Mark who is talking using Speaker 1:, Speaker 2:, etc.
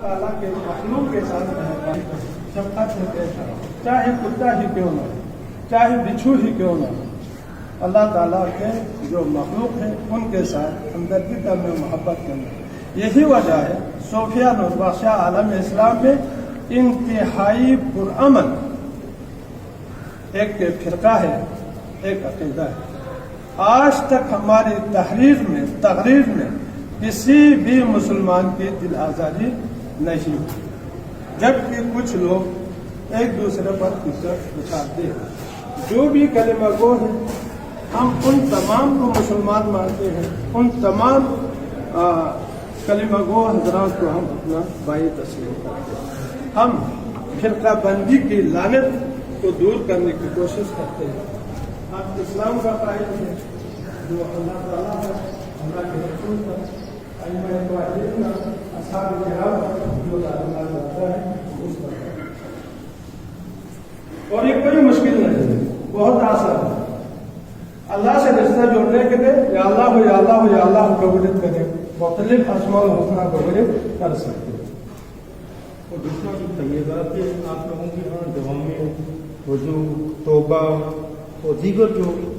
Speaker 1: تعالیٰ کے مخلوق کے ساتھ شفقت سے پیش آئے، چاہے کتا ہی کیوں نہ ہو، چاہے بچھو ہی کیوں نہ ہو، اللہ تعالیٰ کے جو مخلوق ہیں ان کے ساتھ ہمدردی کرنا، محبت کرنا۔ یہی وجہ ہے صوفیہ نوربخشہ عالم اسلام میں انتہائی پرامن ایک فرقہ ہے، ایک عقیدہ ہے۔ آج تک ہماری تقریر میں کسی بھی مسلمان کی دل آزاری نہیں ہوئی، جبکہ کچھ لوگ ایک دوسرے پر اچھالتے ہیں۔ جو بھی کلمہ گو ہیں ہم ان تمام کو مسلمان مانتے ہیں، ان تمام کلمہ گو حضرات کو ہم اپنا بھائی تسلیم کرتے ہیں۔ ہم فرقہ بندی کی لعنت کو دور کرنے کی کوشش کرتے ہیں۔ آپ اسلام کا قائل ہیں جو اللہ تعالیٰ ہے، اللہ کے رسول کا، ائمہ مجاہدین کا، اصحاب کرام جو اللہ کرتا ہے اس پر۔ اور یہ کوئی مشکل نہیں ہے، بہت آسان ہے۔ اللہ سے رشتہ جوڑنے کے لیے یا اللہ ہو یا اللہ ہو یا اللہ قبولیت کرے، مختلف اسماء الحسنی قبولیت کر سکتے ہیں۔
Speaker 2: اور دوسرا جو طیبات آپ لوگوں کی یہاں دعا میں وضو، توبہ اور دیگر جو